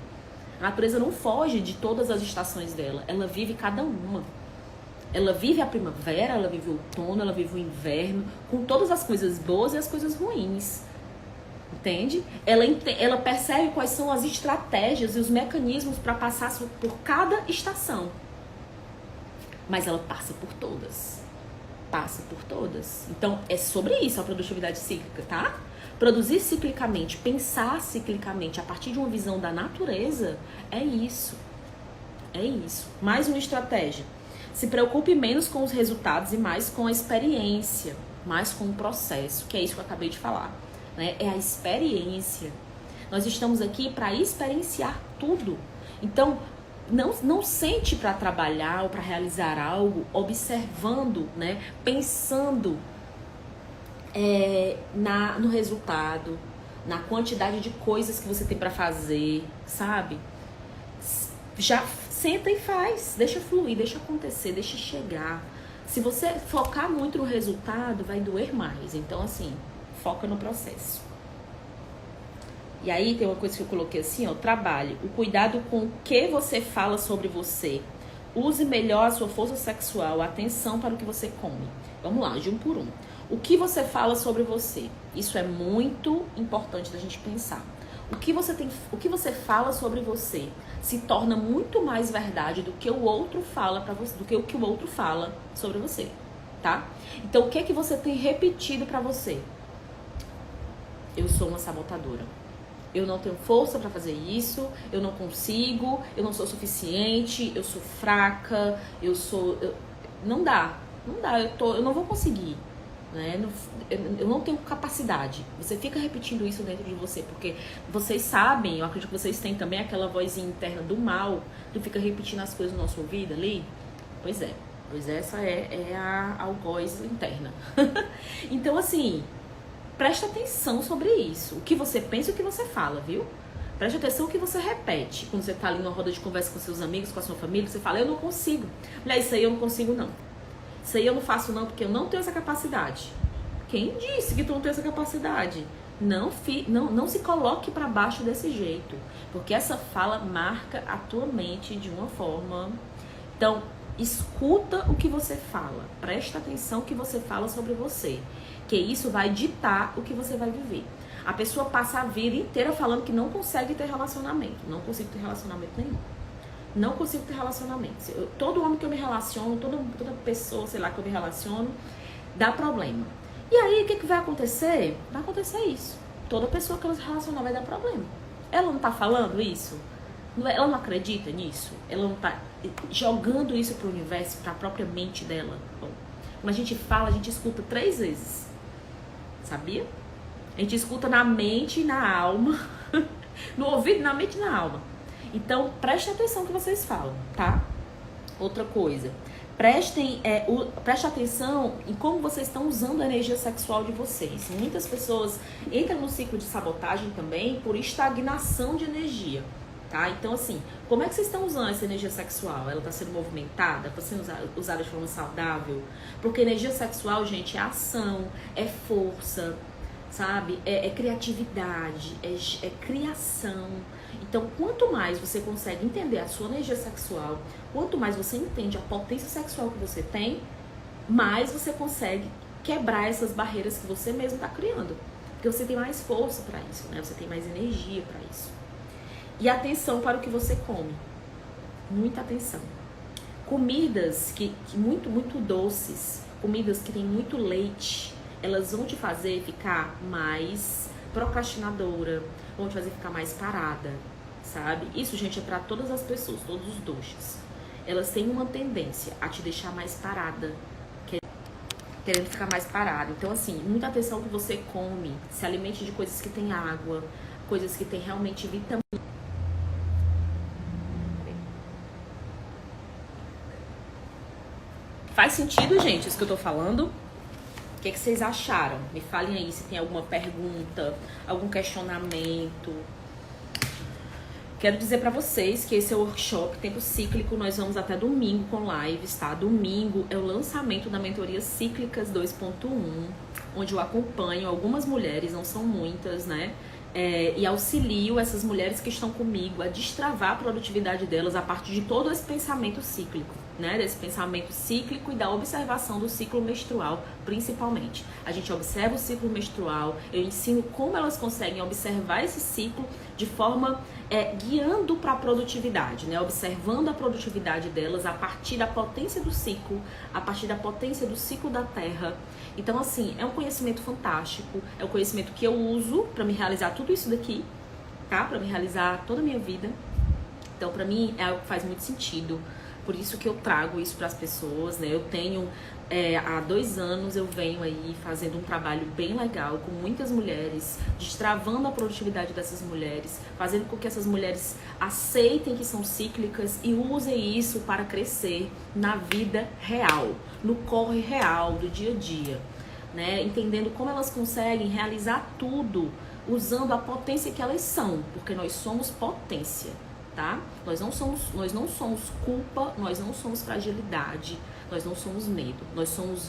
A natureza não foge de todas as estações dela. Ela vive cada uma. Ela vive a primavera, ela vive o outono, ela vive o inverno, com todas as coisas boas e as coisas ruins. Entende? Ela percebe quais são as estratégias e os mecanismos para passar por cada estação. Mas ela passa por todas. Passa por todas. Então, é sobre isso a produtividade cíclica, tá? Produzir ciclicamente, pensar ciclicamente a partir de uma visão da natureza, é isso. É isso. Mais uma estratégia. Se preocupe menos com os resultados e mais com a experiência, mais com o processo, que é isso que eu acabei de falar, né? É a experiência. Nós estamos aqui para experienciar tudo. Então, não sente para trabalhar ou para realizar algo observando, né? Pensando no resultado, na quantidade de coisas que você tem para fazer, sabe? Já senta e faz, deixa fluir, deixa acontecer, deixa chegar. Se você focar muito no resultado, vai doer mais. Então, assim, foca no processo. E aí tem uma coisa que eu coloquei assim, ó, trabalhe. O cuidado com o que você fala sobre você. Use melhor a sua força sexual, atenção para o que você come. Vamos lá, de um por um. O que você fala sobre você? Isso é muito importante da gente pensar. O que você fala sobre você se torna muito mais verdade do que o outro fala para você, do que o que o outro fala sobre você, tá? Então, o que é que você tem repetido para você? Eu sou uma sabotadora. Eu não tenho força para fazer isso, eu não consigo, eu não sou suficiente, eu sou fraca, não dá, eu não vou conseguir. né? Eu não tenho capacidade. Você fica repetindo isso dentro de você, porque vocês sabem, eu acredito que vocês têm também aquela vozinha interna do mal, que fica repetindo as coisas no nosso ouvido ali. Pois essa é a algoz interna. Então, assim, presta atenção sobre isso. O que você pensa e o que você fala, viu? Preste atenção no que você repete. Quando você tá ali numa roda de conversa com seus amigos, com a sua família, você fala, eu não consigo. Mulher, isso aí eu não consigo, não. Isso aí eu não faço, não, porque eu não tenho essa capacidade. Quem disse que tu não tem essa capacidade? Não se coloque para baixo desse jeito. Porque essa fala marca a tua mente de uma forma. Então, escuta o que você fala. Presta atenção no que você fala sobre você. Que isso vai ditar o que você vai viver. A pessoa passa a vida inteira falando que não consegue ter relacionamento. Não consigo ter relacionamento nenhum. Não consigo ter relacionamento. Todo homem que eu me relaciono, toda pessoa, sei lá, que eu me relaciono, dá problema. E aí, o que vai acontecer? Vai acontecer isso. Toda pessoa que ela se relacionar vai dar problema. Ela não tá falando isso? Ela não acredita nisso? Ela não tá jogando isso pro universo, pra própria mente dela? Bom, quando a gente fala, a gente escuta 3 vezes. Sabia? A gente escuta na mente e na alma. No ouvido, na mente e na alma. Então, preste atenção no que vocês falam, tá? Outra coisa. Preste atenção em como vocês estão usando a energia sexual de vocês. Muitas pessoas entram no ciclo de sabotagem também por estagnação de energia, tá? Então, assim, como é que vocês estão usando essa energia sexual? Ela está sendo movimentada? Está sendo usada de forma saudável? Porque energia sexual, gente, é ação, é força, sabe? É criatividade, é criação. Então, quanto mais você consegue entender a sua energia sexual, quanto mais você entende a potência sexual que você tem, mais você consegue quebrar essas barreiras que você mesmo está criando. Porque você tem mais força para isso, né? Você tem mais energia para isso. E atenção para o que você come. Muita atenção. Comidas que muito doces, comidas que tem muito leite, elas vão te fazer ficar mais procrastinadora, vão te fazer ficar mais parada, sabe? Isso, gente, é pra todas as pessoas, todos os doces. Elas têm uma tendência a te deixar mais parada, querendo ficar mais parada. Então, assim, muita atenção que você come, se alimente de coisas que tem água, coisas que tem realmente vitamina. Faz sentido, gente, isso que eu tô falando? O que vocês acharam? Me falem aí se tem alguma pergunta, algum questionamento. Quero dizer pra vocês que esse é o workshop Tempo Cíclico. Nós vamos até domingo com lives, tá? Domingo é o lançamento da mentoria Cíclicas 2.1, onde eu acompanho algumas mulheres, não são muitas, né? E auxilio essas mulheres que estão comigo a destravar a produtividade delas a partir de todo esse pensamento cíclico, né? Desse pensamento cíclico e da observação do ciclo menstrual, principalmente. A gente observa o ciclo menstrual, eu ensino como elas conseguem observar esse ciclo de forma guiando para a produtividade, né? Observando a produtividade delas a partir da potência do ciclo, a partir da potência do ciclo da Terra. Então, assim, é um conhecimento fantástico, é o conhecimento que eu uso para me realizar tudo isso daqui, tá? Para me realizar toda a minha vida. Então, para mim, é algo que faz muito sentido. Por isso que eu trago isso para as pessoas, né? Eu tenho, há 2 anos, eu venho aí fazendo um trabalho bem legal com muitas mulheres, destravando a produtividade dessas mulheres, fazendo com que essas mulheres aceitem que são cíclicas e usem isso para crescer na vida real, no corre real do dia a dia, né? Entendendo como elas conseguem realizar tudo usando a potência que elas são, porque nós somos potência. Tá? Nós não somos culpa, nós não somos fragilidade, nós não somos medo, nós somos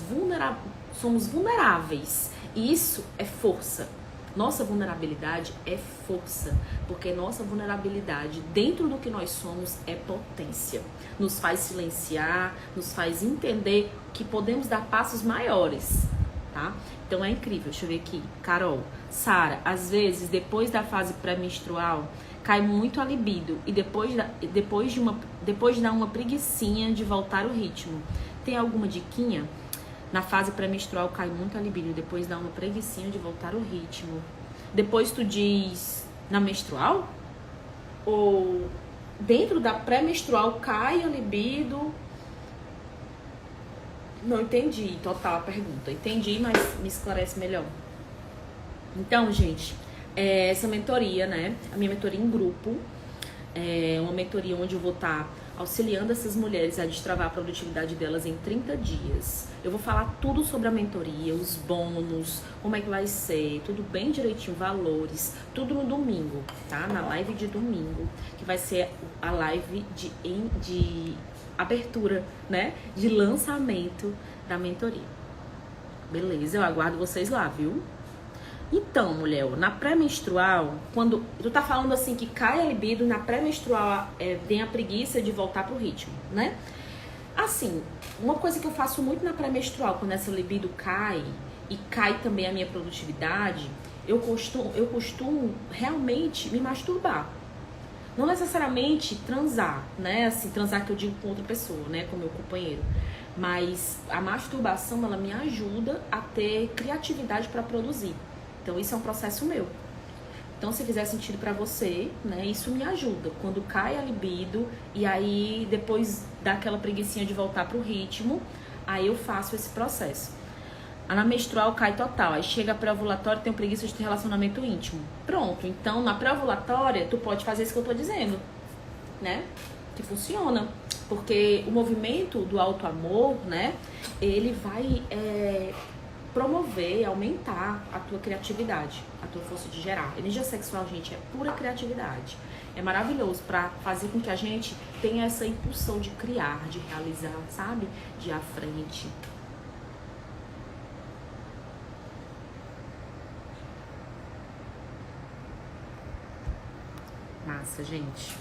vulneráveis. E isso é força. Nossa vulnerabilidade é força, porque nossa vulnerabilidade dentro do que nós somos é potência. Nos faz silenciar, nos faz entender que podemos dar passos maiores, tá? Então é incrível. Deixa eu ver aqui. Carol, Sara, às vezes depois da fase pré-menstrual cai muito a libido e depois dá uma preguicinha de voltar o ritmo. Tem alguma diquinha? Na fase pré-menstrual cai muito a libido e depois dá uma preguicinha de voltar o ritmo. Depois tu diz na menstrual? Ou dentro da pré-menstrual cai a libido? Não entendi total a pergunta. Entendi, mas me esclarece melhor. Então, gente, essa mentoria, né? A minha mentoria em grupo é uma mentoria onde eu vou estar auxiliando essas mulheres a destravar a produtividade delas em 30 dias. Eu vou falar tudo sobre a mentoria, os bônus, como é que vai ser, tudo bem direitinho, valores, tudo no domingo, tá? Na live de domingo, que vai ser a live de abertura, né? De lançamento da mentoria. Beleza, eu aguardo vocês lá, viu? Então, mulher, na pré-menstrual, quando tu tá falando assim que cai a libido, na pré-menstrual vem a preguiça de voltar pro ritmo, né? Assim, uma coisa que eu faço muito na pré-menstrual, quando essa libido cai e cai também a minha produtividade, eu costumo realmente me masturbar. Não necessariamente transar, né? Assim, transar que eu digo com outra pessoa, né? Com meu companheiro. Mas a masturbação, ela me ajuda a ter criatividade para produzir. Então, isso é um processo meu. Então, se fizer sentido pra você, né, isso me ajuda. Quando cai a libido e aí depois dá aquela preguicinha de voltar pro ritmo, aí eu faço esse processo. Na menstrual cai total, aí chega a pré-ovulatória, tenho preguiça de ter relacionamento íntimo. Pronto, então na pré-ovulatória tu pode fazer isso que eu tô dizendo, né? Que funciona. Porque o movimento do auto-amor, né, ele vai promover, aumentar a tua criatividade, a tua força de gerar. Energia sexual, gente, é pura criatividade. É maravilhoso pra fazer com que a gente tenha essa impulsão de criar, de realizar, sabe? De ir à frente. Massa, gente.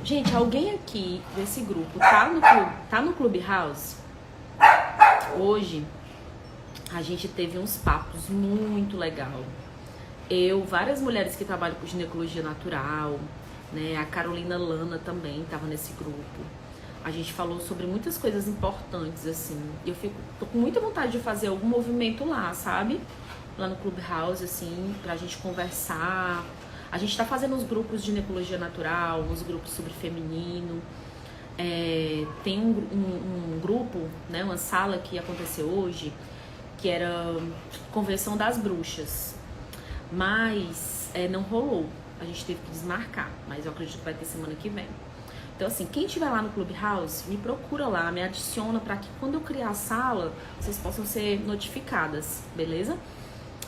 Gente, alguém aqui desse grupo tá no Clubhouse? Hoje a gente teve uns papos muito legal. Várias mulheres que trabalham com ginecologia natural, né? A Carolina Lana também estava nesse grupo. A gente falou sobre muitas coisas importantes, assim. Tô com muita vontade de fazer algum movimento lá, sabe? Lá no Clubhouse, assim, pra gente conversar. A gente tá fazendo uns grupos de ginecologia natural, uns grupos sobre feminino. Tem um grupo, né? Uma sala que aconteceu hoje, que era Convenção das Bruxas, mas não rolou, a gente teve que desmarcar, mas eu acredito que vai ter semana que vem. Então assim, quem estiver lá no Clubhouse, me procura lá, me adiciona para que quando eu criar a sala, vocês possam ser notificadas, beleza?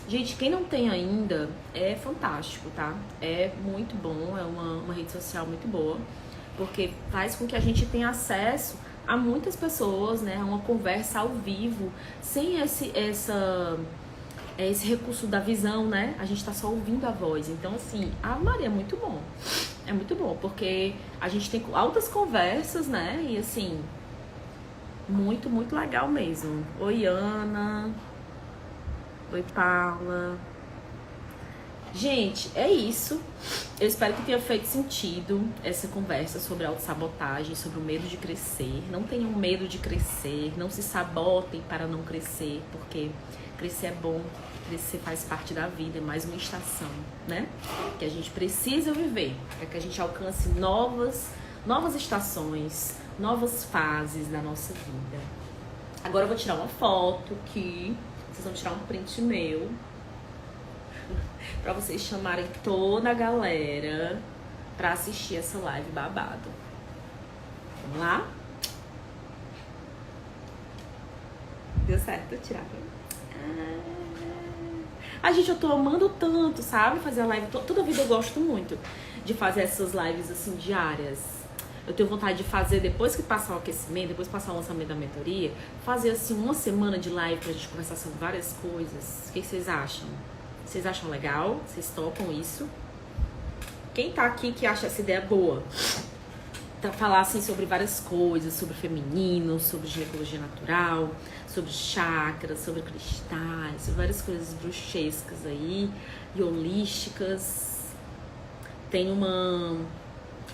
Gente, quem não tem ainda, é fantástico, tá? É muito bom, é uma rede social muito boa, porque faz com que a gente tenha acesso a muitas pessoas, né? Uma conversa ao vivo, sem esse recurso da visão, né? A gente tá só ouvindo a voz. Então, assim, a Maria é muito bom. É muito bom, porque a gente tem altas conversas, né? E, assim, muito, muito legal mesmo. Oi, Ana. Oi, Paula. Gente, é isso. Eu espero que tenha feito sentido essa conversa sobre autossabotagem, sobre o medo de crescer. Não tenham medo de crescer, não se sabotem para não crescer, porque crescer é bom, crescer faz parte da vida, é mais uma estação, né? Que a gente precisa viver, para que a gente alcance novas estações, novas fases da nossa vida. Agora eu vou tirar uma foto aqui, vocês vão tirar um print meu, pra vocês chamarem toda a galera pra assistir essa live babado. Vamos lá? Deu certo tirar? Gente, eu tô amando tanto, sabe? Fazer a live. Toda vida eu gosto muito de fazer essas lives assim diárias. Eu tenho vontade de fazer, depois que passar o aquecimento, depois que passar o lançamento da mentoria, fazer assim uma semana de live pra gente conversar sobre várias coisas. O que vocês acham? Vocês acham legal? Vocês topam isso? Quem tá aqui que acha essa ideia boa? Tá falar assim sobre várias coisas, sobre feminino, sobre ginecologia natural, sobre chakras, sobre cristais, sobre várias coisas bruxescas aí e holísticas. Tem uma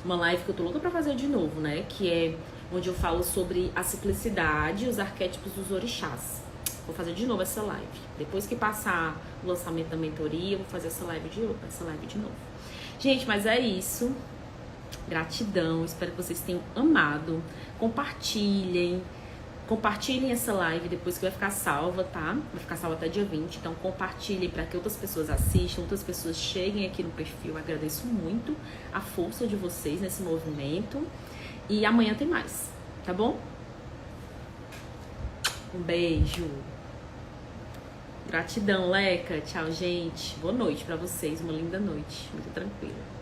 live que eu tô louca pra fazer de novo, né? Que é onde eu falo sobre a ciclicidade e os arquétipos dos orixás. Vou fazer de novo essa live. Depois que passar o lançamento da mentoria, eu vou fazer essa live de novo. Gente, mas é isso. Gratidão. Espero que vocês tenham amado. Compartilhem. Compartilhem essa live depois que vai ficar salva, tá? Vai ficar salva até dia 20. Então compartilhem para que outras pessoas assistam, outras pessoas cheguem aqui no perfil. Eu agradeço muito a força de vocês nesse movimento. E amanhã tem mais, tá bom? Um beijo. Gratidão, Leca. Tchau, gente. Boa noite pra vocês. Uma linda noite. Muito tranquila.